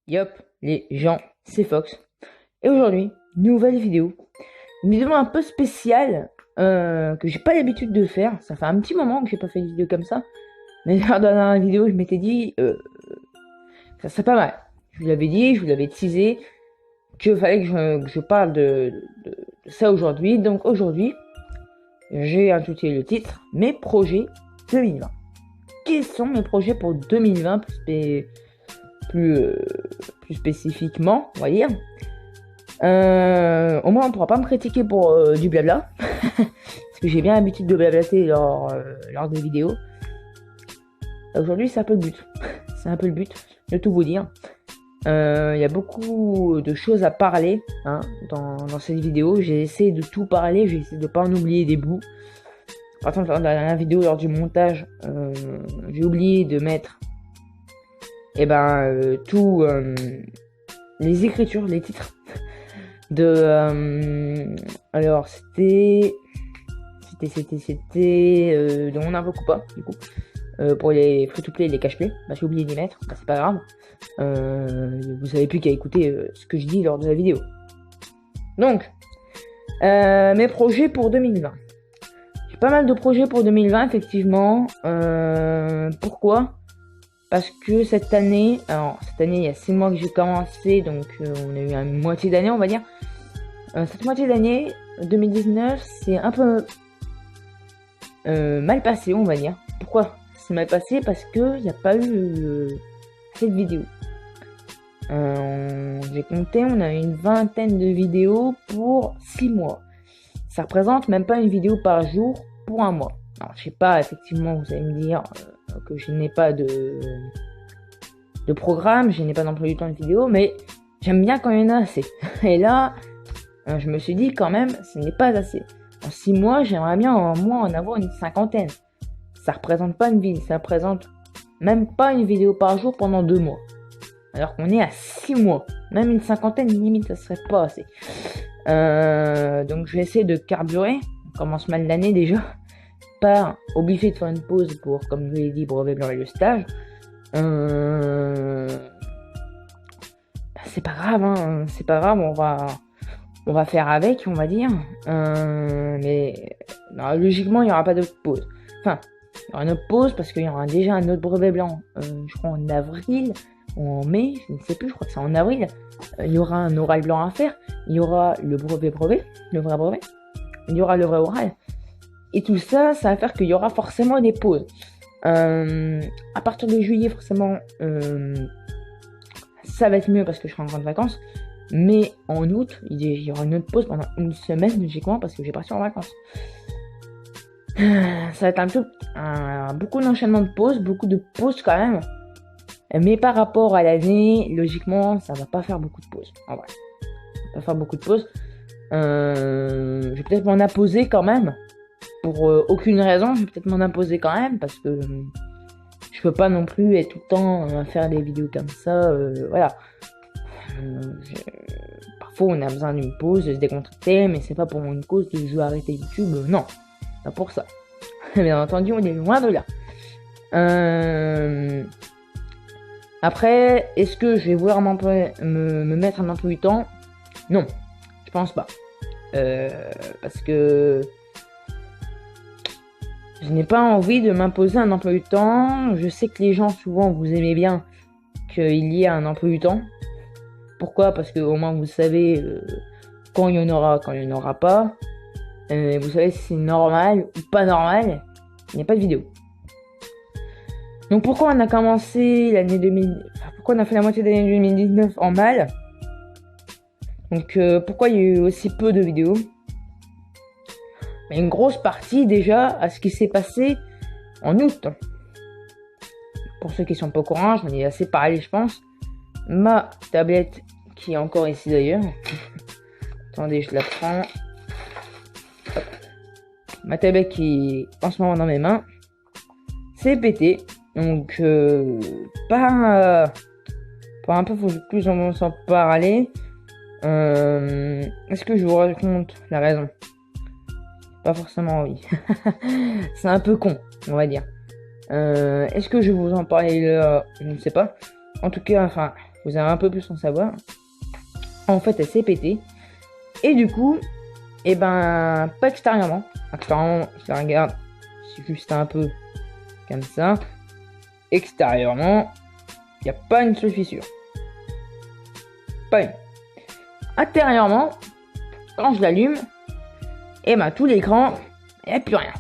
Yop, les gens, c'est Fox. Et aujourd'hui, nouvelle vidéo. Une vidéo un peu spéciale que j'ai pas l'habitude de faire. Ça fait un petit moment que j'ai pas fait une vidéo comme ça. Mais dans la dernière vidéo, je m'étais dit ça serait pas mal. Je vous l'avais dit, je vous l'avais teasé qu'il fallait que je parle de ça aujourd'hui. Donc aujourd'hui, j'ai intitulé le titre Mes projets 2020. Quels sont mes projets pour 2020 plus spécifiquement, on va dire. Au moins, on pourra pas me critiquer pour du blabla. Parce que j'ai bien l'habitude de blablater lors des vidéos. Aujourd'hui, c'est un peu le but. C'est un peu le but de tout vous dire. Il y a beaucoup de choses à parler dans cette vidéo. J'ai essayé de tout parler. J'ai essayé de pas en oublier des bouts. Par exemple, dans la dernière vidéo, lors du montage, j'ai oublié de mettre tous les écritures, les titres de alors c'était de Mon Invoque ou pas, du coup, pour les free-to-play et les cash-play. J'ai oublié d'y mettre, c'est pas grave. Vous savez plus qu'à écouter ce que je dis lors de la vidéo. Donc mes projets pour 2020. J'ai pas mal de projets pour 2020, effectivement. Pourquoi ? Parce que cette année, il y a 6 mois que j'ai commencé, donc on a eu une moitié d'année, on va dire. Cette moitié d'année, 2019, c'est un peu mal passé, on va dire. Pourquoi c'est mal passé? Parce que il n'y a pas eu cette vidéo. J'ai compté, on a eu une vingtaine de vidéos pour 6 mois. Ça représente même pas une vidéo par jour pour un mois. Alors, je sais pas, effectivement, vous allez me dire que je n'ai pas de programme, je n'ai pas d'emploi du temps de vidéo, mais j'aime bien quand il y en a assez. Et là, je me suis dit quand même, ce n'est pas assez. En 6 mois, j'aimerais bien au moins en avoir une cinquantaine. Ça représente pas une vidéo, ça représente même pas une vidéo par jour pendant 2 mois. Alors qu'on est à 6 mois. Même une cinquantaine, limite, ça serait pas assez. Donc je vais essayer de carburer. On commence mal l'année déjà. Obligé de faire une pause pour, comme je l'ai dit, brevet blanc et le stage. C'est pas grave, c'est pas grave, on va faire avec, on va dire. Mais non, logiquement, il n'y aura pas d'autre pause. Enfin, il y aura une autre pause parce qu'il y aura déjà un autre brevet blanc, je crois en avril ou en mai, je ne sais plus, je crois que c'est en avril. Il y aura un oral blanc à faire, il y aura le brevet, le vrai brevet, il y aura le vrai oral. Et tout ça, ça va faire qu'il y aura forcément des pauses. À partir de juillet, forcément, ça va être mieux parce que je serai en grande vacances. Mais en août, il y aura une autre pause pendant une semaine, logiquement, parce que j'ai parti en vacances. Ça va être beaucoup d'enchaînement de pauses, beaucoup de pauses quand même. Mais par rapport à l'année, logiquement, ça va pas faire beaucoup de pauses. En vrai, ça va pas faire beaucoup de pauses. Je vais peut-être m'en imposer quand même. Pour aucune raison, je vais peut-être m'en imposer quand même, parce que je peux pas non plus être tout le temps à faire des vidéos comme ça, voilà. Parfois on a besoin d'une pause, de se décontracter, mais c'est pas pour une cause de je veux arrêter YouTube, non, pas pour ça. Bien entendu, on est loin de là. Après, est-ce que je vais vouloir me mettre un emploi du temps? Non, je pense pas. Parce que je n'ai pas envie de m'imposer un emploi du temps. Je sais que les gens, souvent, vous aimez bien qu'il y ait un emploi du temps. Pourquoi? Parce que au moins vous savez quand il y en aura, quand il n'y en aura pas. Vous savez si c'est normal ou pas normal. Il n'y a pas de vidéo. Donc pourquoi on a commencé l'année 2000... pourquoi on a fait la moitié de l'année 2019 en mal? Donc pourquoi il y a eu aussi peu de vidéos? Une grosse partie déjà à ce qui s'est passé en août. Pour ceux qui sont pas au courant, j'en ai assez parlé, je pense. Ma tablette, qui est encore ici d'ailleurs. Attendez, je la prends. Hop. Ma tablette qui est en ce moment dans mes mains, c'est pété. Donc, un peu, faut plus en s'en parler. Est-ce que je vous raconte la raison? Pas forcément, oui. C'est un peu con, on va dire. Est-ce que je vais vous en parler là? Je ne sais pas. En tout cas, vous avez un peu plus en savoir. En fait, elle s'est pétée. Et du coup, et ben, pas extérieurement. Extérieurement, je la regarde, c'est juste un peu comme ça. Extérieurement, il n'y a pas une seule fissure. Pas une. Intérieurement, quand je l'allume, et ben tout l'écran, il n'y a plus rien.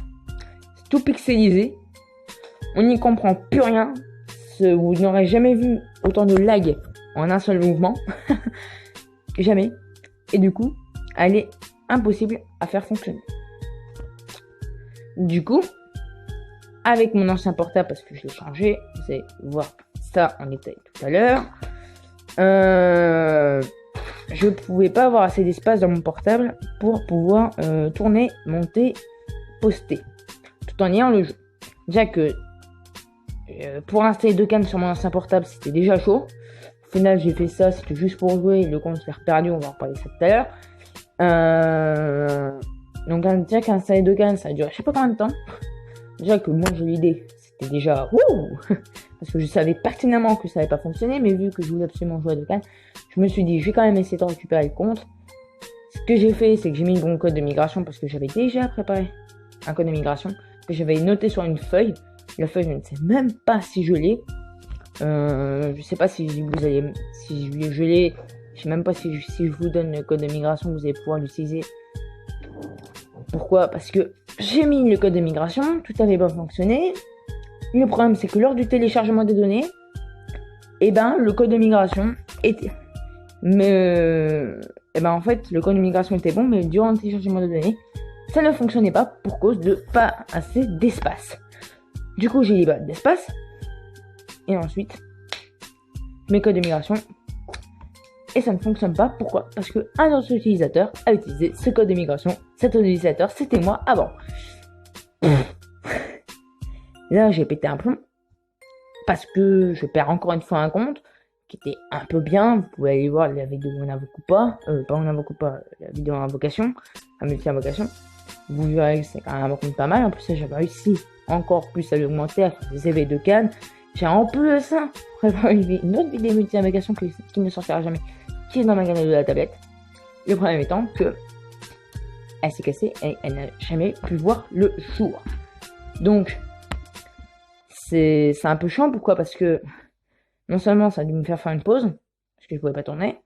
C'est tout pixelisé. On n'y comprend plus rien. Vous n'aurez jamais vu autant de lag en un seul mouvement. Jamais. Et du coup, elle est impossible à faire fonctionner. Du coup, avec mon ancien portable, parce que je l'ai changé, vous allez voir ça en détail tout à l'heure, je pouvais pas avoir assez d'espace dans mon portable pour pouvoir tourner, monter, poster, tout en ayant le jeu. Déjà que pour installer 2 cams sur mon ancien portable, c'était déjà chaud. Au final, j'ai fait ça, c'était juste pour jouer, le compte s'est perdu, on va en reparler ça tout à l'heure. Donc déjà qu'installer 2 cams, ça a duré je sais pas combien de temps. Déjà que moi j'ai l'idée, c'était déjà wouh parce que je savais pertinemment que ça n'allait pas fonctionner, mais vu que je voulais absolument jouer à 2 cams, je me suis dit je vais quand même essayer de récupérer le compte. Ce que j'ai fait, c'est que j'ai mis le bon code de migration parce que j'avais déjà préparé un code de migration que j'avais noté sur une feuille. La feuille, je ne sais même pas si je l'ai. Je sais pas si vous allez, si je l'ai. Je sais même pas si je vous donne le code de migration, vous allez pouvoir l'utiliser. Pourquoi? Parce que j'ai mis le code de migration, tout avait bien fonctionné. Le problème, c'est que lors du téléchargement des données, et ben le code de migration était, en fait, le code de migration était bon, mais durant le téléchargement des données, ça ne fonctionnait pas pour cause de pas assez d'espace. Du coup, j'ai libéré d'espace. Et ensuite, mes codes de migration. Et ça ne fonctionne pas. Pourquoi? Parce que un autre utilisateur a utilisé ce code de migration. Cet utilisateur, c'était moi avant. Là, j'ai pété un plomb. Parce que je perds encore une fois un compte qui était un peu bien. Vous pouvez aller voir la vidéo en Avocupa. Pas en Avocupa, la vidéo en invocation. En multi-invocation. Vous verrez que c'est quand même un compte pas mal. En plus, j'ai réussi encore plus à l'augmenter avec des effets de canne. J'ai en plus de ça préparé une autre vidéo multi-invocation qui ne sortira jamais, qui est dans ma galerie de la tablette. Le problème étant que elle s'est cassée et elle n'a jamais pu voir le jour. Donc, c'est un peu chiant. Pourquoi? Parce que non seulement ça a dû me faire une pause, parce que je pouvais pas tourner,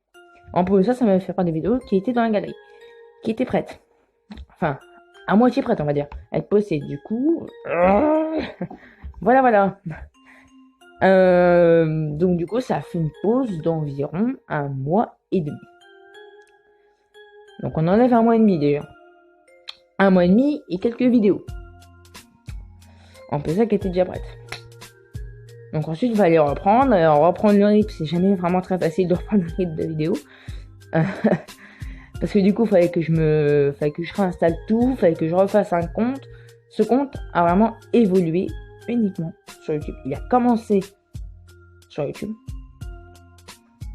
en plus de ça m'a fait faire des vidéos qui étaient dans la galerie, qui étaient prêtes. Enfin, à moitié prêtes, on va dire. Être posées, du coup... voilà. Donc du coup, ça a fait une pause d'environ 1 mois et demi. Donc on enlève 1 mois et demi déjà. 1 mois et demi et quelques vidéos. En plus ça qui était déjà prête. Donc ensuite il fallait reprendre. Alors reprendre le rythme, c'est jamais vraiment très facile de reprendre le rythme de vidéo. Parce que du coup fallait que je réinstalle tout, fallait que je refasse un compte. Ce compte a vraiment évolué uniquement sur YouTube. Il a commencé sur YouTube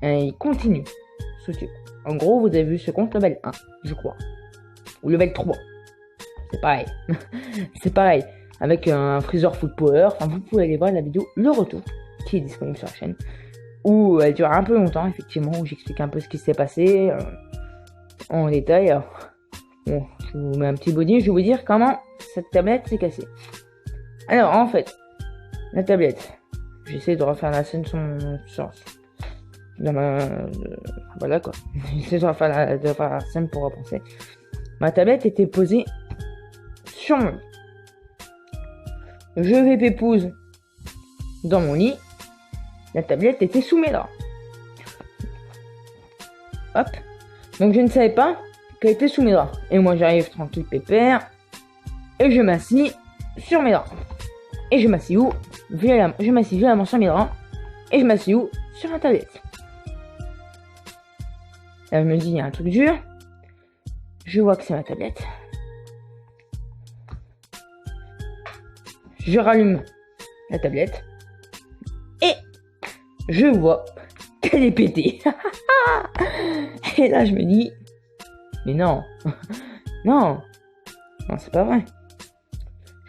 et il continue sur YouTube. En gros, vous avez vu ce compte level 1, je crois, ou level 3. C'est pareil. C'est pareil. Avec un Freezer Food Power. Enfin, vous pouvez aller voir la vidéo Le Retour qui est disponible sur la chaîne, où elle dure un peu longtemps, effectivement, où j'explique un peu ce qui s'est passé en détail. Alors, bon, je vous mets un petit body, je vais vous dire comment cette tablette s'est cassée. Alors, en fait, la tablette, j'essaie de refaire la scène voilà quoi. J'essaie de refaire la scène pour repenser. Ma tablette était posée sur mon lit. Je vais pépouze dans mon lit. La tablette était sous mes draps. Hop. Donc je ne savais pas qu'elle était sous mes draps. Et moi j'arrive tranquille pépère. Et je m'assis sur mes draps. Et je m'assis où? Je m'assis violemment sur mes draps. Et je m'assis où? Sur la tablette. Là je me dis il y a un truc dur. Je vois que c'est ma tablette. Je rallume la tablette. Et je vois qu'elle est pétée. Et là je me dis mais non. Non, c'est pas vrai.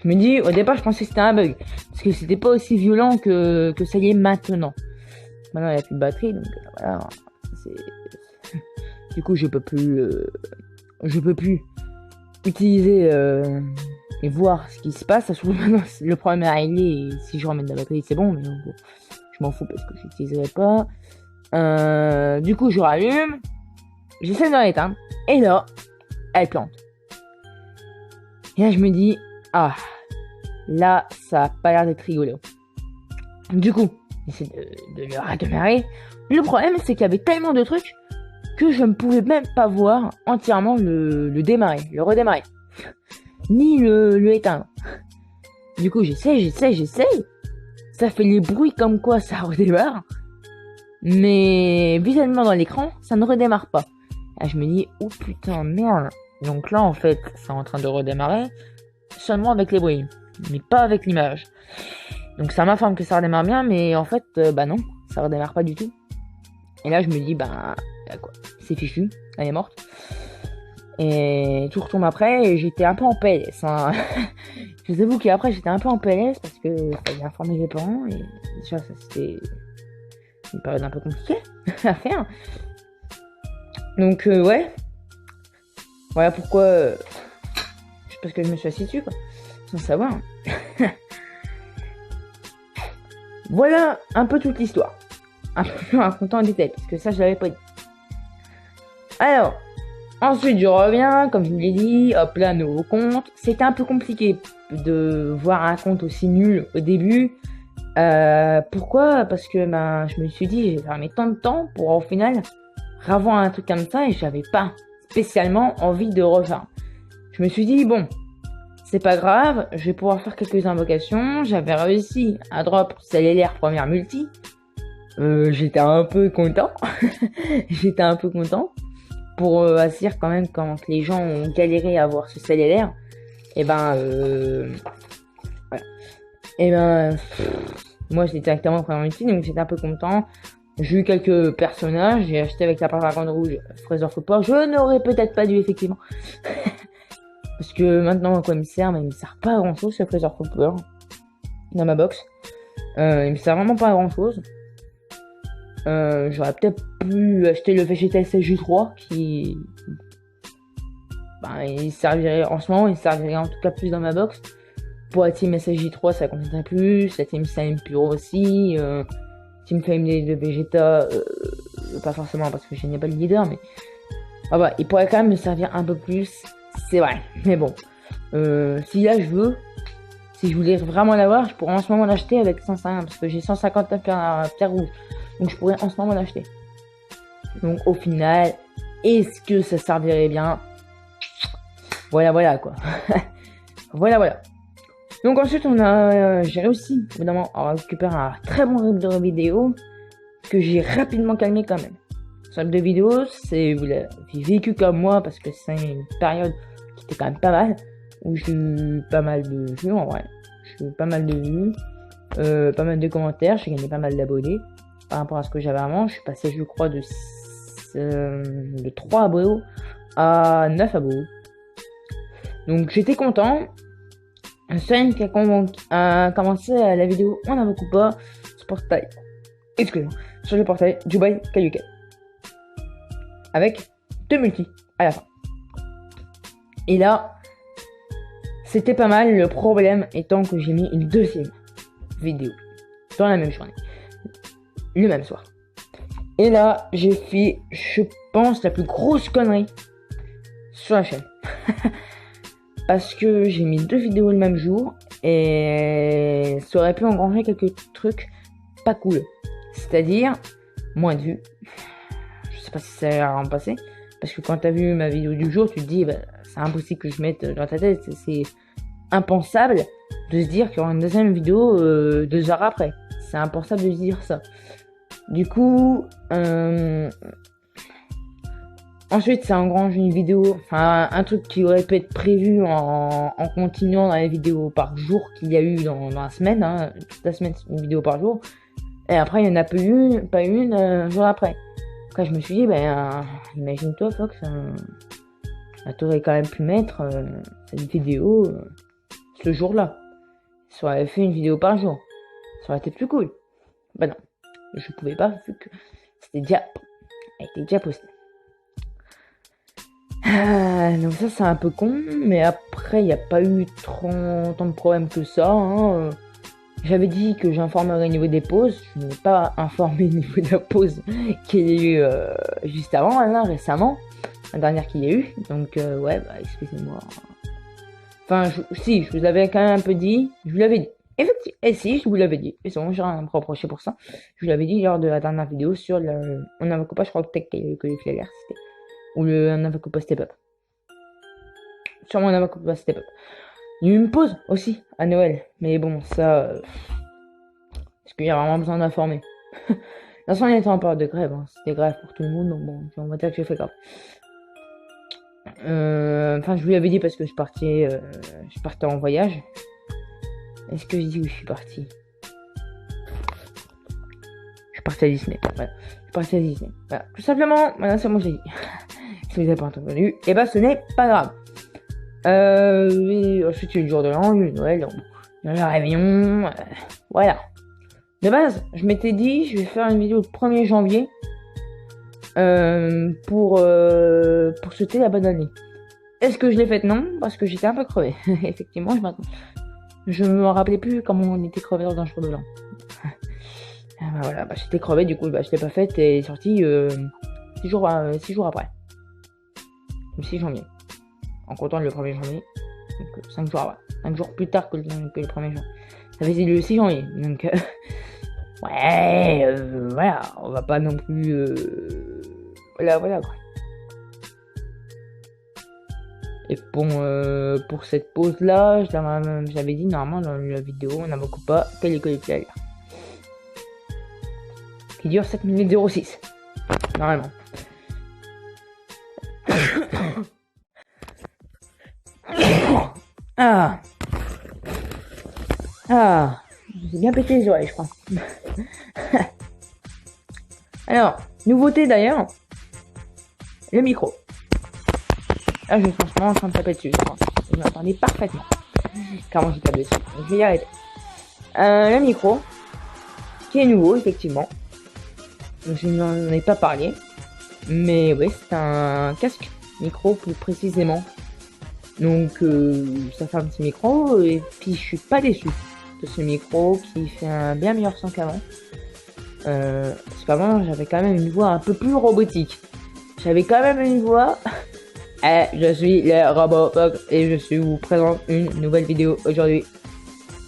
Je me dis, au départ, je pensais que c'était un bug. Parce que c'était pas aussi violent que ça y est maintenant. maintenant il n'y a plus de batterie, donc voilà, c'est... Du coup je peux plus utiliser et voir ce qui se passe. Surtout maintenant le problème est réglé, et si je remets de la batterie c'est bon, mais bon, je m'en fous parce que je l'utiliserai pas. Du coup je rallume, j'essaie de l'éteindre, et là elle plante. Et là je me dis, ah, là ça a pas l'air d'être rigolo. Du coup j'essaie de le redémarrer. Le problème c'est qu'il y avait tellement de trucs que je ne pouvais même pas voir entièrement le redémarrer, ni le éteindre. Du coup j'essaye, ça fait les bruits comme quoi ça redémarre, mais visuellement dans l'écran ça ne redémarre pas. Là je me dis, oh putain merde, donc là en fait c'est en train de redémarrer seulement avec les bruits, mais pas avec l'image. Donc ça m'informe que ça redémarre bien, mais en fait bah non, ça redémarre pas du tout. Et là je me dis, bah quoi, c'est fichu, elle est morte. Et tout retombe après, et j'étais un peu en PLS, hein. Je vous avoue qu'après j'étais un peu en PLS parce que fallait informer les parents, et déjà ça c'était une période un peu compliquée à faire. Donc ouais, voilà pourquoi je pense que je me suis assis dessus, quoi, sans savoir. Voilà un peu toute l'histoire, un peu racontant en détail, parce que ça je l'avais pas dit. Alors, ensuite je reviens, comme je vous l'ai dit, hop là, nouveau compte. C'était un peu compliqué de voir un compte aussi nul au début. Pourquoi? Parce que je me suis dit, j'ai fermé tant de temps pour au final revoir un truc comme ça, et j'avais pas spécialement envie de refaire. Je me suis dit, bon, c'est pas grave, je vais pouvoir faire quelques invocations. J'avais réussi à drop CLLR première multi. J'étais un peu content. J'étais un peu content. Pour assurer quand même, quand les gens ont galéré à avoir ce CLLR, et voilà. Et moi j'étais directement en première multi, donc j'étais un peu content. J'ai eu quelques personnages, j'ai acheté avec la paragone rouge Fraser Flopper. Je n'aurais peut-être pas dû, effectivement. Parce que maintenant à quoi il me sert, mais il me sert pas à grand chose ce Fraser Flopper dans ma box. Il me sert vraiment pas à grand chose. J'aurais peut-être pu acheter le Vegeta SSJ3 qui... il servirait, en ce moment il servirait en tout cas plus dans ma box. Pour la team SSJ3 ça conviendrait plus, la team Slime Pure aussi, team Flame de Vegeta, pas forcément parce que je n'ai pas le leader, mais... Ah bah, il pourrait quand même me servir un peu plus, c'est vrai, mais bon. Si là si je voulais vraiment l'avoir, je pourrais en ce moment l'acheter avec 150, parce que j'ai 159 pierres rouges. Donc je pourrais en ce moment l'acheter. Donc au final, est-ce que ça servirait bien? Voilà quoi. Voilà. Donc ensuite j'ai réussi évidemment à récupérer un très bon rythme de vidéo que j'ai rapidement calmé quand même. Ce rythme de vidéo, vous l'avez vécu comme moi parce que c'est une période qui était quand même pas mal, où j'ai eu pas mal de vues en vrai. J'ai eu pas mal de vues, pas mal de commentaires, j'ai gagné pas mal d'abonnés. Par rapport à ce que j'avais avant, je suis passé, je crois, de 3 abos à 9 abos. Donc j'étais content. Sun qui a commencé la vidéo, on n'a beaucoup pas, ce portail, sur le portail Dubai Kayuken. Avec 2 multis à la fin. Et là, c'était pas mal, le problème étant que j'ai mis une deuxième vidéo dans la même journée. Le même soir. Et là, j'ai fait, je pense, la plus grosse connerie sur la chaîne. Parce que j'ai mis 2 vidéos le même jour et ça aurait pu engranger quelques trucs pas cool. C'est-à-dire, moins de vues. Je sais pas si ça va en passer. Parce que quand t'as vu ma vidéo du jour, tu te dis, c'est impossible que je mette dans ta tête. C'est impensable de se dire qu'il y aura une deuxième vidéo 2 heures après. C'est impensable de se dire ça. Du coup, ensuite ça engrange une vidéo, enfin un truc qui aurait pu être prévu en continuant dans les vidéos par jour qu'il y a eu dans la semaine, hein, toute la semaine une vidéo par jour. Et après il n'y en a pas une un jour après. Après je me suis dit, imagine-toi Fox, t'aurais quand même pu mettre cette vidéo ce jour-là. Ça aurait fait une vidéo par jour. Ça aurait été plus cool. Bah non. je pouvais pas vu que c'était déjà, elle était déjà postée. Donc ça c'est un peu con, mais après il n'y a pas eu tant de problèmes que ça. Hein. J'avais dit que j'informerais au niveau des pauses, je n'ai pas informé au niveau de la pause qu'il y a eu juste avant, là, récemment, la dernière qu'il y a eu. Donc ouais, bah excusez-moi. Enfin, si, je vous avais quand même un peu dit, je vous l'avais dit. Effectivement, et si, je vous l'avais dit. Et c'est bon, j'ai rien à me reprocher pour ça. Je vous l'avais dit lors de la dernière vidéo sur le... On n'avait pas, je crois que peut-être que les flares, c'était... Ou le Navacopa Step Up. Sûrement Navacopa Step Up. Il y a eu une pause aussi à Noël. Mais bon, ça... Est-ce qu'il y a vraiment besoin d'informer? L'instant, il était en période de grève. Hein. C'était grève pour tout le monde. Donc bon, on va dire que j'ai fait grave. Enfin, je vous l'avais dit parce que je partais en voyage. Est-ce que je dis où je suis parti? Je suis parti à Disney. Voilà. Je suis parti à Disney. Voilà. Tout simplement, voilà, c'est bon, j'ai dit. Si vous n'avez pas entendu, et bah ce n'est pas grave. Et ensuite, il y a eu le jour de l'an, il y a eu Noël, donc, il y a eu le réveillon. Voilà. De base, je m'étais dit, je vais faire une vidéo le 1er janvier pour souhaiter la bonne année. Est-ce que je l'ai faite? Non, parce que j'étais un peu crevé. Effectivement, je me rappelais plus comment on était crevé dans un jour de l'an. Bah voilà, bah j'étais crevé, du coup, bah je l'ai pas faite et est sortie 6 jours après. Le 6 janvier. En comptant le 1er janvier. Donc 5 jours après. 5 jours plus tard que le 1er janvier. Ça faisait le 6 janvier. Donc ouais, voilà, on va pas non plus voilà quoi. Et bon, pour cette pause là, j'avais dit normalement dans la vidéo, on n'a beaucoup pas quel est collectif qui dure 7 minutes 06 normalement. J'ai bien pété les oreilles, je crois. Alors, nouveauté d'ailleurs, le micro. Là, je suis franchement en train de taper dessus, je crois. Vous m'entendez parfaitement. Car moi, je tape dessus. Donc, je vais y arrêter. Le micro, qui est nouveau, effectivement. Donc, je n'en ai pas parlé. Mais oui, c'est un casque micro, plus précisément. Donc, ça fait un petit micro. Et puis, je suis pas déçu de ce micro qui fait un bien meilleur son qu'avant. Parce qu'avant, j'avais quand même une voix un peu plus robotique. J'avais quand même une voix... je suis le robot Fox et je vous présente une nouvelle vidéo aujourd'hui.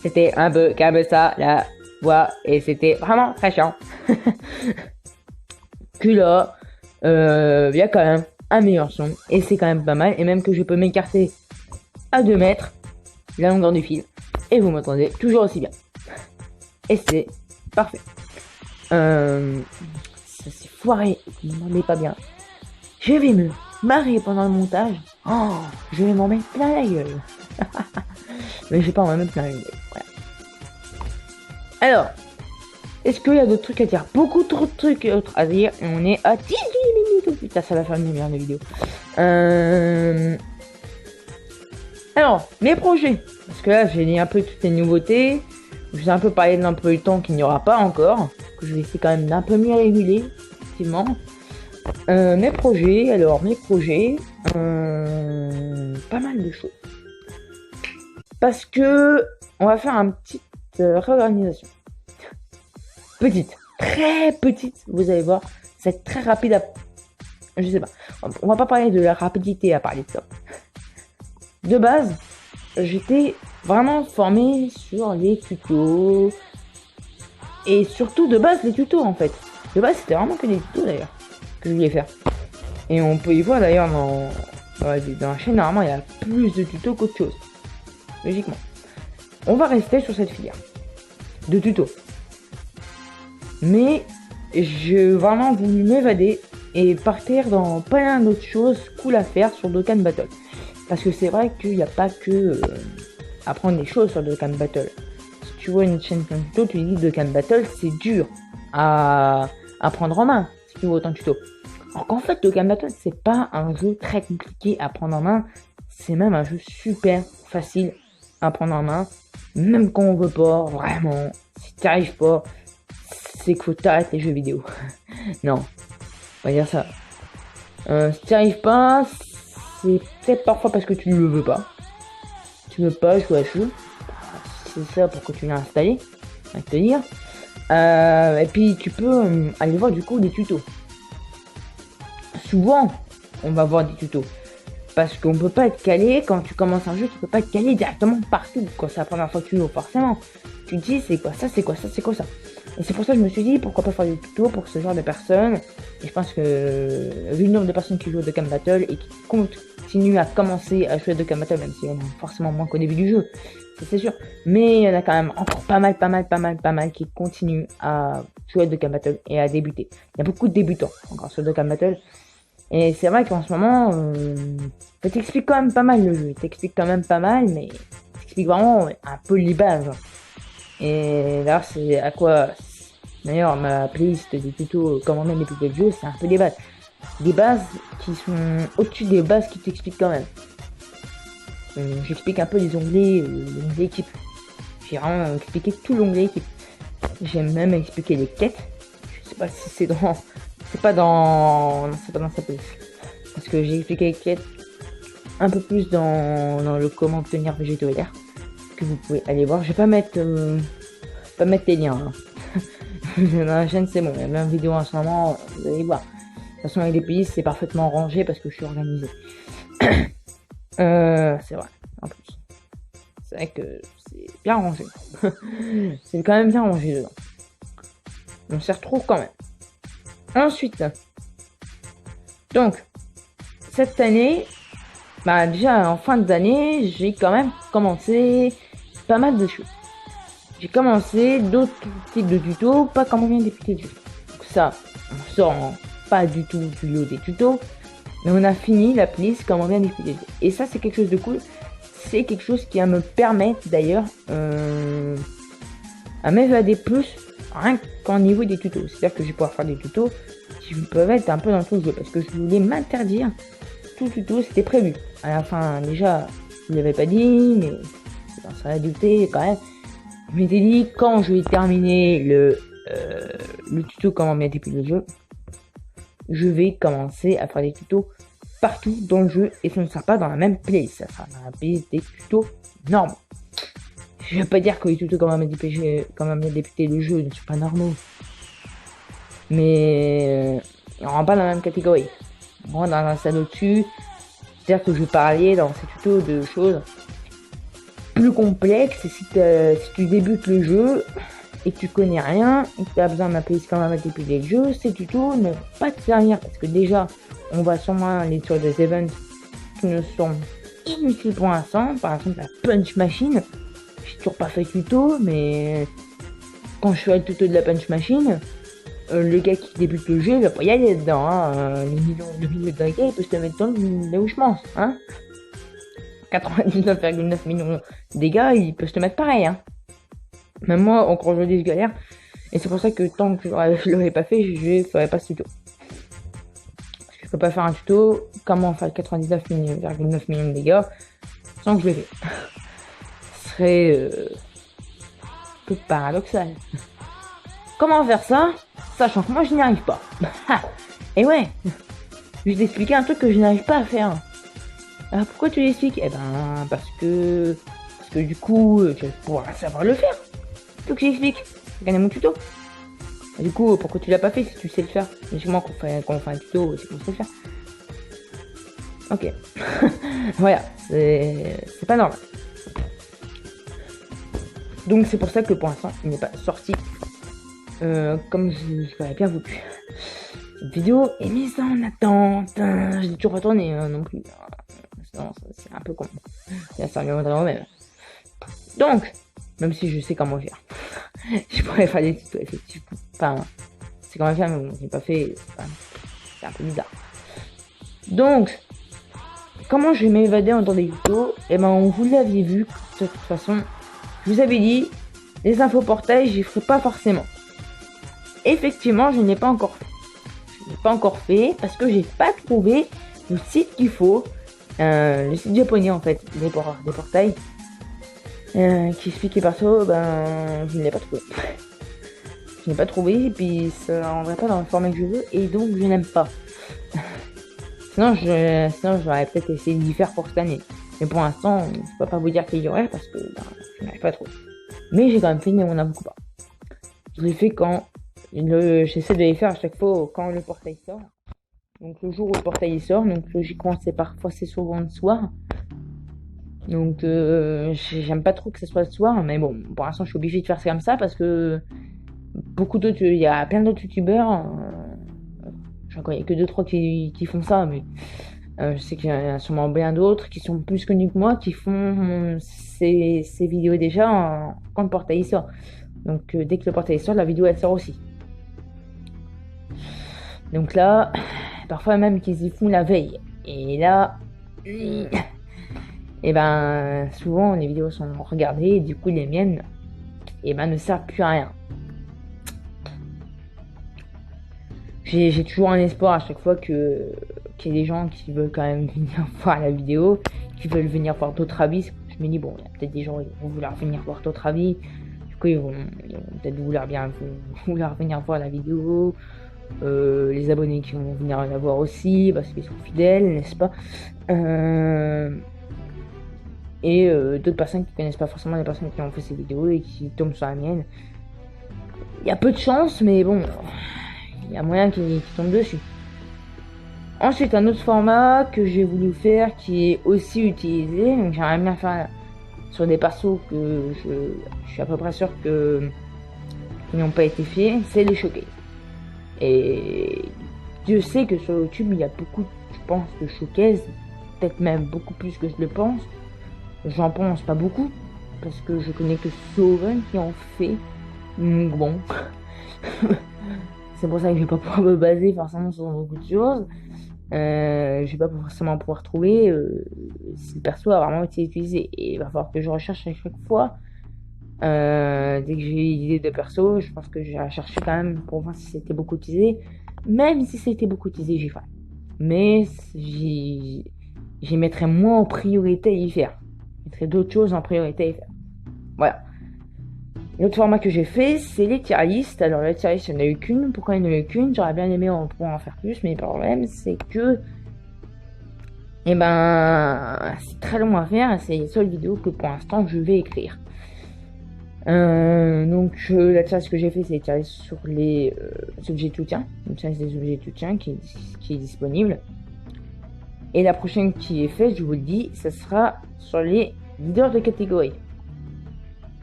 C'était un peu comme ça la voix et c'était vraiment très chiant. Puis là, il y a quand même un meilleur son et c'est quand même pas mal. Et même que je peux m'écarter à 2 mètres la longueur du fil et vous m'entendez toujours aussi bien. Et c'est parfait. Ça s'est foiré, vous m'entendez pas bien. Je vais me marrer pendant le montage. Oh, je vais m'en mettre plein la gueule. Mais j'ai pas en mettre plein la gueule. Voilà. Alors, est-ce qu'il y a d'autres trucs à dire? Beaucoup trop de trucs à dire. Et on est à 18 minutes. Oh, putain, ça va faire une demi-heure de vidéo. Alors, mes projets. Parce que là, j'ai dit un peu toutes les nouveautés. Je vous ai un peu parlé de l'emploi du temps qu'il n'y aura pas encore. Que je vais essayer quand même d'un peu mieux réguler. Effectivement. Mes projets, pas mal de choses. Parce que on va faire une petite réorganisation. Petite, très petite, vous allez voir, c'est très rapide à... Je sais pas, on va pas parler de la rapidité à parler de ça. De base, j'étais vraiment formé sur les tutos. Et surtout de base les tutos en fait. De base c'était vraiment que des tutos d'ailleurs. Que je voulais faire. Et on peut y voir d'ailleurs dans la chaîne, normalement il y a plus de tutos qu'autre chose. Logiquement. On va rester sur cette filière de tutos. Mais j'ai vraiment voulu m'évader et partir dans plein d'autres choses cool à faire sur Dokkan Battle. Parce que c'est vrai qu'il n'y a pas que apprendre des choses sur Dokkan Battle. Si tu vois une chaîne comme tuto, tu dis Dokkan Battle, c'est dur à prendre en main. Si tu vois autant de tutos. Alors qu'en fait, Dokkan Battle, c'est pas un jeu très compliqué à prendre en main. C'est même un jeu super facile à prendre en main. Même quand on veut pas, vraiment. Si tu arrives pas, c'est qu'il faut t'arrêter les jeux vidéo. Non, on va dire ça. Si tu n'y arrives pas, c'est peut-être parfois parce que tu ne le veux pas. Tu veux pas jouer à ce jeu. C'est ça pourquoi tu l'as installé, à te dire. Et puis tu peux aller voir du coup des tutos. Souvent, on va voir des tutos. Parce qu'on peut pas être calé, quand tu commences un jeu, tu peux pas être calé directement partout. Quand c'est la première fois que tu joues, forcément. Tu te dis, c'est quoi ça, c'est quoi ça, c'est quoi ça. Et c'est pour ça que je me suis dit, pourquoi pas faire des tutos pour ce genre de personnes. Et je pense que, vu le nombre de personnes qui jouent à Dokkan Battle et qui continuent à commencer à jouer à Dokkan Battle, même si on a forcément moins qu'au début du jeu, c'est sûr. Mais il y en a quand même encore pas mal qui continuent à jouer à Dokkan Battle et à débuter. Il y a beaucoup de débutants encore sur Dokkan Battle. Et c'est vrai qu'en ce moment, ça t'explique quand même pas mal le jeu. T'explique quand même pas mal, mais t'explique vraiment un peu les bases. Et là, c'est à quoi... D'ailleurs, ma playlist des tutos comment même débuter le jeu, c'est un peu des bases. Des bases qui sont au-dessus des bases qui t'expliquent quand même. J'explique un peu les onglets, l'onglet équipe. J'ai vraiment expliqué tout l'onglet équipe. J'ai même expliqué les quêtes. Je sais pas si c'est dans... C'est pas dans sa playlist. Parce que j'ai expliqué les quêtes un peu plus dans le comment obtenir végétaux LR. Que vous pouvez aller voir. Je vais pas mettre les liens. Hein. Dans la chaîne c'est bon. Il y a même une vidéo en ce moment. Vous allez voir. De toute façon avec les playlists c'est parfaitement rangé parce que je suis organisé. C'est vrai. En plus. C'est vrai que c'est bien rangé. C'est quand même bien rangé dedans. On s'y retrouve quand même. Ensuite, donc, cette année, bah déjà en fin d'année, j'ai quand même commencé pas mal de choses. J'ai commencé d'autres types de tutos, pas comment bien débuter le jeu. Donc ça, on sort pas du tout du lot des tutos, mais on a fini la playlist comment bien débuter le jeu. Et ça, c'est quelque chose de cool. C'est quelque chose qui va me permettre d'ailleurs à m'évader plus rien qu'en niveau des tutos. C'est-à-dire que je vais pouvoir faire des tutos qui peuvent être un peu dans tout le jeu. Parce que je voulais m'interdire tout tuto, c'était prévu. À la fin, déjà, je ne l'avais pas dit, mais ça a douté quand même. Je m'étais dit, quand je vais terminer le tuto comment bien débuter le jeu, je vais commencer à faire des tutos partout dans le jeu et ce ne sera pas dans la même playlist. Ça sera dans la playlist des tutos normaux. Je vais pas dire que les tutos comment bien débuter le jeu ne sont pas normaux. Mais ils ne rentrent pas dans la même catégorie. Ils rentrent dans un stade au-dessus. C'est-à-dire que je vais parler dans ces tutos de choses plus complexes. Et si tu débutes le jeu et que tu connais rien et que tu as besoin de ma playlist comment bien débuter le jeu, ces tutos ne vont pas te servir. Parce que déjà, on va sûrement aller sur des events qui ne sont inutiles pour l'instant. Par exemple, la punch machine. J'ai toujours pas fait de tuto, mais quand je fais le tuto de la punch machine, le gars qui débute le jeu, il va pas y aller dedans. Hein. Les millions de gars, il peut se mettre dans là où je pense. Hein. 99,9 millions de dégâts, il peut se mettre pareil. Hein. Même moi, encore aujourd'hui, je galère. Et c'est pour ça que tant que je l'aurais pas fait, je ferais pas ce tuto. Parce que je peux pas faire un tuto, comment faire 99,9 millions de dégâts, sans que je l'ai fait. Ce serait un peu paradoxal. Comment faire ça, sachant que moi je n'y arrive pas. Et ouais, je vais t'expliquer un truc que je n'arrive pas à faire. Alors pourquoi tu l'expliques? Eh ben parce que du coup tu vas pouvoir savoir le faire. Faut que j'explique. Regarde mon tuto. Et du coup pourquoi tu l'as pas fait si tu sais le faire? Logiquement quand on fait un tuto c'est qu'on sait le faire. Ok. Voilà, c'est pas normal. Donc c'est pour ça que pour l'instant il n'est pas sorti comme je l'aurais bien voulu. Cette vidéo est mise en attente. Je l'ai toujours pas tourné non plus. Sinon c'est un peu con. Ça reviendra au même. Donc, même si je sais comment faire. Je pourrais faire des tutos effectivement. Enfin, c'est quand même faire, mais bon, j'ai pas fait. C'est un peu bizarre. Donc, comment je vais m'évader en temps des tutos? Eh ben, vous l'aviez vu, de toute façon. Je vous avais dit, les infoportails, j'y ferai pas forcément. Effectivement, je n'ai pas encore fait. Je n'ai pas encore fait parce que j'ai pas trouvé le site qu'il faut. Le site japonais en fait, des portails. Qui expliquait par ça, ben, je ne l'ai pas trouvé. je n'ai pas trouvé, et puis ça ne rendrait pas dans le format que je veux, et donc je n'aime pas. sinon j'aurais peut-être essayé d'y faire pour cette année. Mais pour l'instant, je peux pas vous dire qu'il y aurait parce que je n'arrive pas trop. Mais j'ai quand même fini mon avocat. Je l'ai fait quand j'essaie de les faire à chaque fois quand le portail sort. Donc le jour où le portail sort, donc logiquement c'est souvent le soir. Donc j'aime pas trop que ce soit le soir, mais bon, pour l'instant je suis obligée de faire ça comme ça parce que il y a plein d'autres youtubeurs, je crois qu'il y a que 2-3 qui font ça, mais je sais qu'il y en a sûrement bien d'autres qui sont plus connus que moi, qui font ces vidéos déjà quand le portail sort. Donc dès que le portail sort, la vidéo elle sort aussi. Donc là, parfois même qu'ils y font la veille. Et là, et ben souvent les vidéos sont regardées et du coup les miennes et ben ne servent plus à rien. J'ai toujours un espoir à chaque fois qu'il y ait des gens qui veulent quand même venir voir la vidéo, qui veulent venir voir d'autres avis. Je me dis bon, il y a peut-être des gens qui vont vouloir venir voir d'autres avis. Du coup ils vont peut-être vouloir venir voir la vidéo. Les abonnés qui vont venir la voir aussi parce qu'ils sont fidèles, n'est-ce pas? Et d'autres personnes qui connaissent pas forcément les personnes qui ont fait ces vidéos et qui tombent sur la mienne. Il y a peu de chance, mais bon, il y a moyen qu'ils tombent dessus. Ensuite, un autre format que j'ai voulu faire qui est aussi utilisé, donc j'aimerais bien faire sur des persos que je suis à peu près sûr qu'ils n'ont pas été faits, c'est les showcases. Et Dieu sait que sur YouTube il y a beaucoup, je pense, de showcases, peut-être même beaucoup plus que je le pense. J'en pense pas beaucoup, parce que je connais que Soven qui en fait. Donc bon. C'est pour ça que je vais pas pouvoir me baser forcément sur beaucoup de choses. Je vais pas forcément pouvoir trouver si le perso a vraiment été utilisé. Et il va falloir que je recherche à chaque fois. Dès que j'ai l'idée de perso, je pense que je vais chercher quand même pour voir si c'était beaucoup utilisé. Même si c'était beaucoup utilisé, j'y ferai. Mais j'y mettrai moins en priorité à y faire. Je mettrai d'autres choses en priorité à y faire. Voilà. L'autre format que j'ai fait, c'est les tier lists. Alors, la tier list, il n'y en a eu qu'une. Pourquoi il n'y en a eu qu'une? J'aurais bien aimé pouvoir en faire plus, mais le problème, c'est que c'est très long à faire et c'est les seules vidéos que pour l'instant je vais écrire. Donc la tier list que j'ai fait, c'est la tier list sur les objets de soutien. Une tier list des objets de soutien qui est disponible. Et la prochaine qui est faite, je vous le dis, ce sera sur les leaders de catégorie.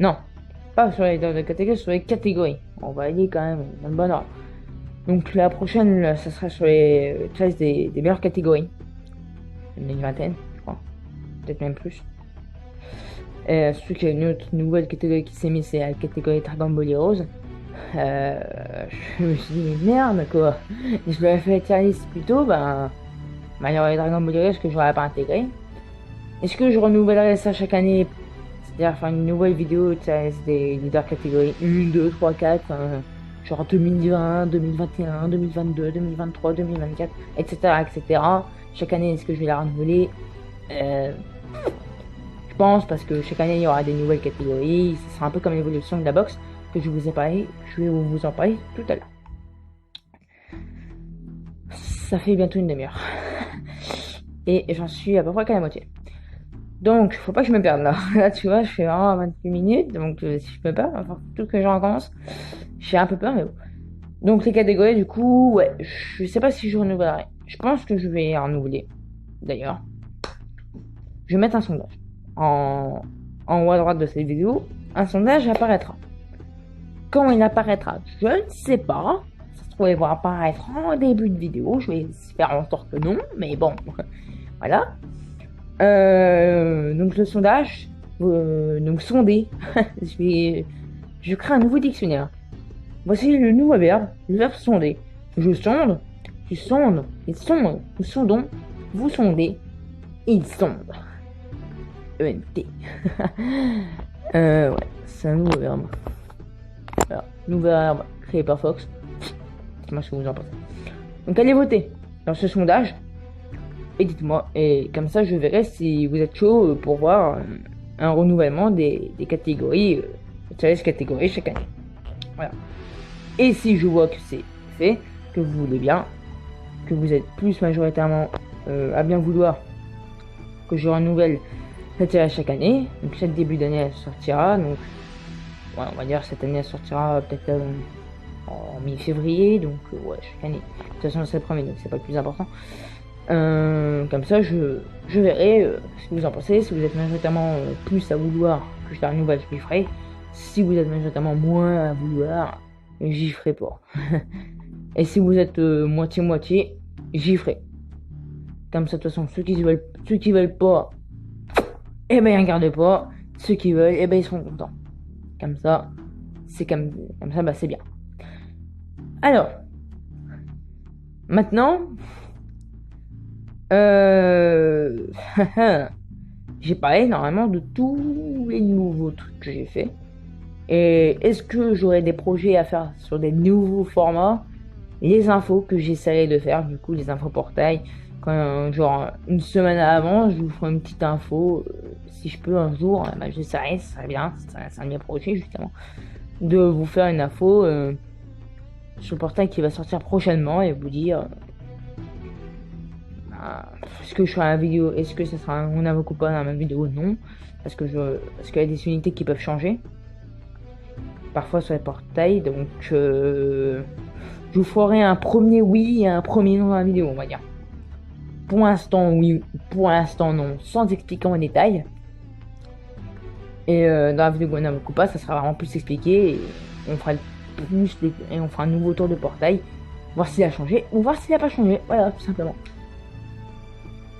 Non, pas sur les leaders de catégorie, sur les catégories. On va aller quand même dans le bon ordre. Donc la prochaine, ça sera sur les classes des meilleures catégories. Il y en a une vingtaine, je crois. Peut-être même plus. Surtout qu'il y a une autre nouvelle catégorie qui s'est mise, c'est la catégorie Dragon Ball Heroes. Je me suis dit, merde quoi. Je l'avais fait la tier list plus tôt, il y aurait les Dragon Ball Heroes que je n'aurais pas intégré. Est-ce que je renouvellerai ça chaque année? C'est-à-dire faire une nouvelle vidéo des leaders catégorie 1, 2, 3, 4, genre 2020, 2021, 2022, 2023, 2024, etc. etc. Chaque année, est-ce que je vais la renouveler? Je pense, parce que chaque année, il y aura des nouvelles catégories. Ce sera un peu comme l'évolution de la boxe que je vous ai parlé. Je vais vous en parler tout à l'heure. Ça fait bientôt une demi-heure. Et j'en suis à peu près qu'à la moitié. Donc, faut pas que je me perde là. Là, tu vois, je fais vraiment à 28 minutes. Donc, si je me perds, enfin, tout que je recommence, j'ai un peu peur, mais bon. Donc, les catégories, du coup, ouais, je sais pas si je renouvellerai. Je pense que je vais renouveler. D'ailleurs, je vais mettre un sondage. En haut à droite de cette vidéo, un sondage apparaîtra. Quand il apparaîtra, je ne sais pas. Ça se trouve, il va apparaître en début de vidéo. Je vais faire en sorte que non, mais bon, voilà. Donc le sondage, donc sonder. Je crée un nouveau dictionnaire. Voici le nouveau verbe sonder. Je sonde, tu sondes, il sonde, nous sondons, vous sondez, il sonde. ENT. Ouais, c'est un nouveau verbe. Alors, nouveau verbe créé par Fox. Dites-moi ce que vous en pensez. Donc allez voter dans ce sondage. Et dites-moi, et comme ça je verrai si vous êtes chaud pour voir un renouvellement des catégories, catégories chaque année. Voilà. Et si je vois que c'est fait, que vous voulez bien, que vous êtes plus majoritairement à bien vouloir que je renouvelle cette série chaque année, donc chaque début d'année elle sortira, donc ouais, on va dire cette année elle sortira peut-être en mi-février, donc ouais, chaque année. De toute façon c'est le premier, donc c'est pas le plus important. Comme ça je verrai ce que vous en pensez. Si vous êtes majoritairement plus à vouloir que je la renouvelle, je l'y ferai. Si vous êtes majoritairement moins à vouloir, j'y ferai pas. Et si vous êtes moitié-moitié, j'y ferai. Comme ça, de toute façon, ceux qui veulent pas, eh ben ils regardent pas. Ceux qui veulent, eh ben ils seront contents. Comme ça, c'est comme ça, bah c'est bien. Alors, maintenant, j'ai parlé normalement de tous les nouveaux trucs que j'ai fait. Et est-ce que j'aurai des projets à faire sur des nouveaux formats? Les infos que j'essaierai de faire, du coup, les infos portail. Quand, genre, une semaine avant, je vous ferai une petite info. Si je peux un jour, bah, j'essaierai, ça serait bien. C'est un de mes projets, justement. De vous faire une info sur le portail qui va sortir prochainement et vous dire est-ce que je ferai la vidéo, est-ce que ça sera un avocat ou pas dans ma vidéo? Non. Parce qu'il y a des unités qui peuvent changer. Parfois sur les portails, donc je vous ferai un premier oui et un premier non dans la vidéo, on va dire. Pour l'instant oui, pour l'instant non, sans expliquer en détail. Et dans la vidéo Gona Mokupa, ça sera vraiment plus expliqué et on fera et on fera un nouveau tour de portail, voir s'il a changé ou voir s'il n'a pas changé, voilà, tout simplement.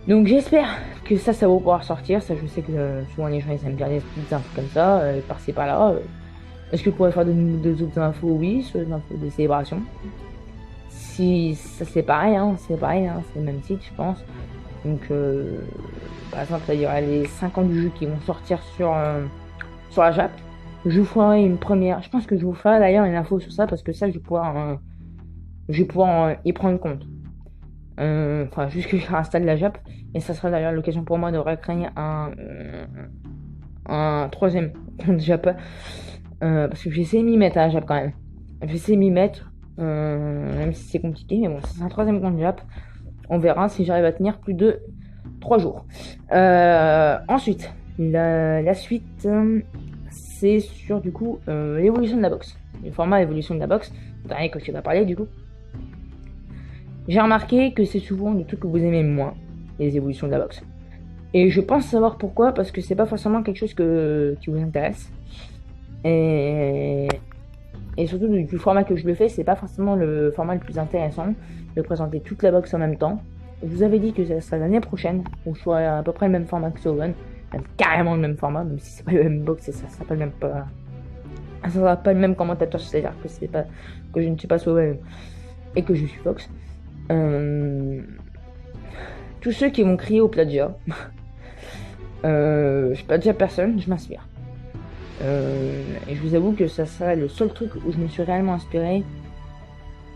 Donc j'espère que ça va pouvoir sortir. Ça, je sais que souvent les gens ils aiment bien des petites infos comme ça, par-ci par-là. Est-ce que je pourrais faire des autres infos? Oui, sur les infos des célébrations. Si ça c'est pareil, c'est le même site, je pense. Donc, par exemple, il y aura les 5 ans du jeu qui vont sortir sur la Jap. Je vous ferai une première. Je pense que je vous ferai d'ailleurs une info sur ça parce que ça, je vais pouvoir y prendre compte. Enfin, juste que je réinstalle la Jap. Et ça sera d'ailleurs l'occasion pour moi de recréer un troisième compte Jap. Parce que j'ai essayé de m'y mettre à la Jap quand même. J'ai essayé de m'y mettre. Même si c'est compliqué. Mais bon, c'est un troisième compte Jap. On verra si j'arrive à tenir plus de 3 jours. Ensuite, la suite, c'est sur du coup l'évolution de la box. Le format évolution de la box, le dernier que je t'ai parlé du coup. J'ai remarqué que c'est souvent le truc que vous aimez moins, les évolutions de la box. Et je pense savoir pourquoi, parce que c'est pas forcément quelque chose qui vous intéresse. Et surtout du format que je le fais, c'est pas forcément le format le plus intéressant de présenter toute la box en même temps. Je vous avais dit que ça sera l'année prochaine, où je ferai à peu près le même format que Soven, même carrément le même format, même si c'est pas le même box et ça sera pas le même ça sera pas le même commentateur, c'est-à-dire que c'est pas que je ne suis pas Soven et que je suis Fox. Tous ceux qui vont crier au plagiat, je plagie personne, je m'inspire. Et je vous avoue que ça serait le seul truc où je me suis réellement inspiré.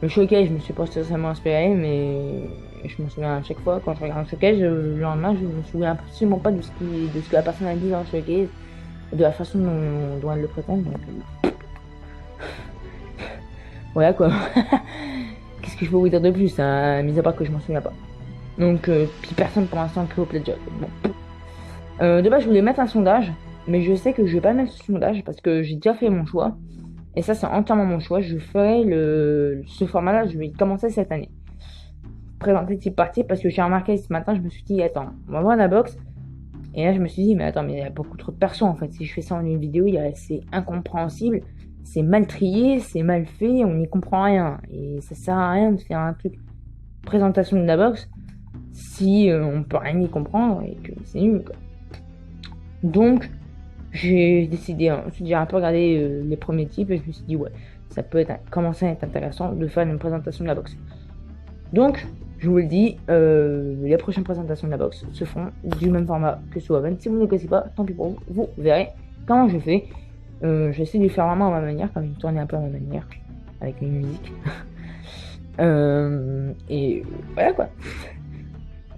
Le showcase, je me suis pas spécialement inspiré, mais je me souviens à chaque fois quand je regarde un showcase, le lendemain, je me souviens absolument pas de ce que la personne a dit dans le showcase, de la façon dont elle le présente. Donc, voilà quoi. Qu'est-ce que je peux vous dire de plus, hein, mis à part que je m'en souviens pas. Donc, puis personne pour l'instant crie au plagiat. Bon. De base, je voulais mettre un sondage, mais je sais que je vais pas mettre ce sondage parce que j'ai déjà fait mon choix. Et ça, c'est entièrement mon choix. Je ferai ce format-là, je vais commencer cette année. Présenter type partie parce que j'ai remarqué ce matin, je me suis dit, attends, on va voir la box. Et là, je me suis dit, mais attends, mais il y a beaucoup trop de persos en fait. Si je fais ça en une vidéo, c'est incompréhensible, c'est mal trié, c'est mal fait, on n'y comprend rien. Et ça sert à rien de faire un truc présentation de la box si on peut rien y comprendre et que c'est nul quoi. Donc, j'ai décidé, ensuite j'ai un peu regardé les premiers types et je me suis dit, ouais, ça peut commencer à être intéressant de faire une présentation de la box. Donc, je vous le dis, les prochaines présentations de la box se font du même format que Soven. Si vous ne le connaissez pas, tant pis pour vous, vous verrez comment je fais. J'essaie de le faire vraiment à ma manière, comme une tournée un peu à ma manière, avec mes musiques. Et voilà quoi.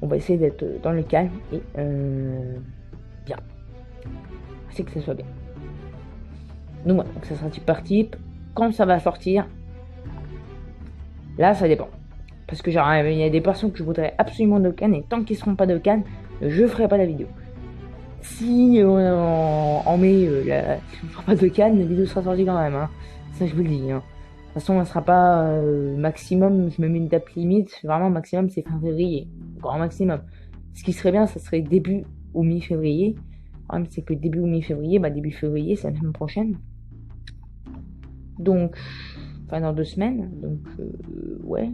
On va essayer d'être dans le calme et bien. C'est que ça soit bien. Donc voilà, donc ça sera type par type. Quand ça va sortir, Là, ça dépend. Parce que genre, il y a des personnes que je voudrais absolument Dokkan, et tant qu'ils seront pas Dokkan, je ferai pas la vidéo. Si en mai, on fera pas Dokkan, la vidéo sera sortie quand même, hein. Ça, je vous le dis, hein. De toute façon, elle sera pas maximum, je me mets une date limite, vraiment maximum, c'est fin février. Grand maximum. Ce qui serait bien, ça serait début ou mi-février. Le problème, c'est que début ou mi-février, bah début février, c'est la semaine prochaine. Donc, enfin dans 2 semaines, donc ouais.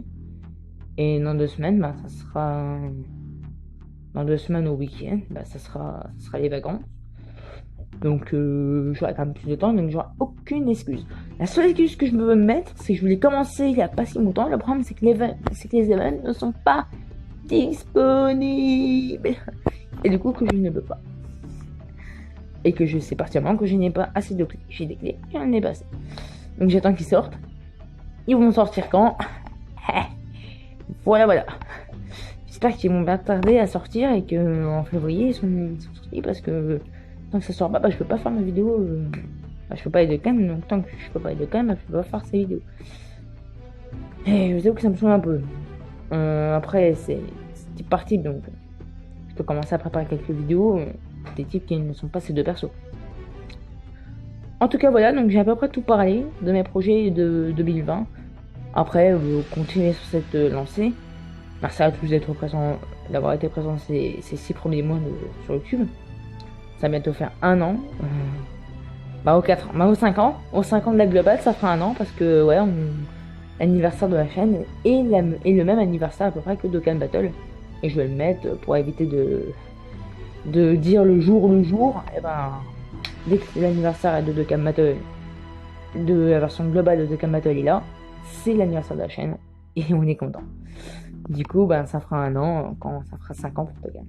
Et dans 2 semaines, bah ça sera... Dans 2 semaines au week-end, bah ça sera les vacances. Donc j'aurai quand même plus de temps, donc j'aurai aucune excuse. La seule excuse que je peux me mettre, c'est que je voulais commencer il y a pas si longtemps. Le problème, c'est que les events ne sont pas disponibles. Et du coup, que je ne peux pas. Et que je sais particulièrement que je n'ai pas assez de clés. J'ai des clés, j'en ai pas assez. Donc j'attends qu'ils sortent. Ils vont sortir quand? Voilà. J'espère qu'ils vont bien tarder à sortir et qu'en février ils sont sortis, parce que tant que ça sort pas, bah, je peux pas faire ma vidéo. Bah, je peux pas être de Cannes, donc tant que je peux pas être de Cannes, bah, je peux pas faire ces vidéos. Et je sais que ça me saoule un peu. Après, c'est type partie, donc je peux commencer à préparer quelques vidéos des types qui ne sont pas ces deux persos. En tout cas, voilà, donc j'ai à peu près tout parlé de mes projets de 2020. Après, continuer sur cette lancée. Merci à tous d'être présents, d'avoir été présents ces 6 premiers mois sur YouTube. Ça va bientôt faire 1 an. Aux 5 ans. Aux 5 ans de la globale, ça fera 1 an, parce que ouais, l'anniversaire de la chaîne est le même anniversaire à peu près que Dokkan Battle. Et je vais le mettre pour éviter de dire le jour. Et ben, dès que l'anniversaire de Dokkan Battle, de la version globale de Dokkan Battle est là, c'est l'anniversaire de la chaîne et on est content. Du coup, ben, ça fera 1 an quand ça fera 5 ans pour Dokkan.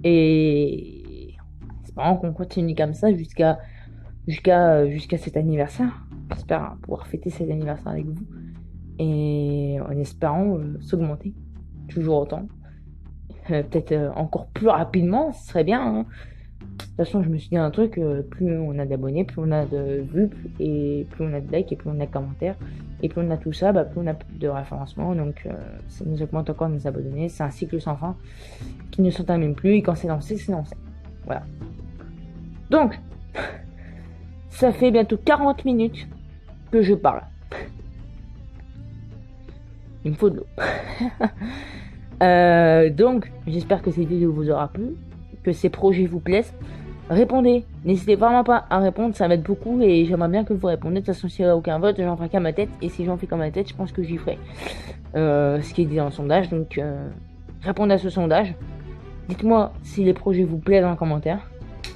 Et espérons qu'on continue comme ça jusqu'à cet anniversaire. J'espère pouvoir fêter cet anniversaire avec vous. Et en espérant s'augmenter toujours autant. Peut-être encore plus rapidement, ce serait bien, hein. De toute façon, je me suis dit un truc, plus on a d'abonnés, plus on a de vues, et plus on a de likes, et plus on a de commentaires, et plus on a tout ça, bah, plus on a de référencement. Donc ça nous augmente encore nos abonnés. C'est un cycle sans fin qui ne s'entame plus, et quand c'est lancé, c'est lancé. Voilà. Donc, ça fait bientôt 40 minutes que je parle. Il me faut de l'eau. Donc, j'espère que cette vidéo vous aura plu, que ces projets vous plaisent. Répondez, n'hésitez vraiment pas à répondre, ça m'aide beaucoup et j'aimerais bien que vous répondez. De toute façon, s'il n'y a aucun vote, j'en ferai qu'à ma tête, et si j'en fais qu'à ma tête, je pense que j'y ferai. Ce qui est dit dans le sondage, donc répondez à ce sondage. Dites-moi si les projets vous plaisent en commentaire.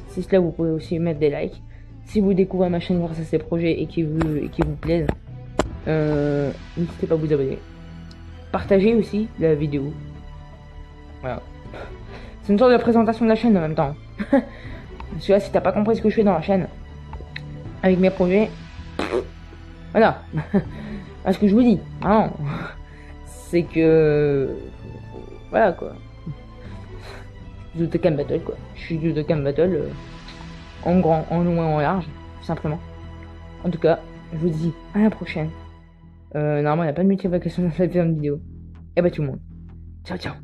Si cela, vous pouvez aussi mettre des likes. Si vous découvrez ma chaîne grâce à ces projets et qui vous plaisent, n'hésitez pas à vous abonner. Partagez aussi la vidéo. Voilà. C'est une sorte de présentation de la chaîne en même temps. Parce que là, si t'as pas compris ce que je fais dans la chaîne, avec mes projets, voilà. Ce que je vous dis, vraiment, c'est que, voilà quoi. Du Dokkan Battle quoi. Je suis du Dokkan Battle en grand, en long et en large, tout simplement. En tout cas, je vous dis à la prochaine. Normalement, il n'y a pas de multiplication dans cette vidéo. Et bah tout le monde. Ciao, ciao.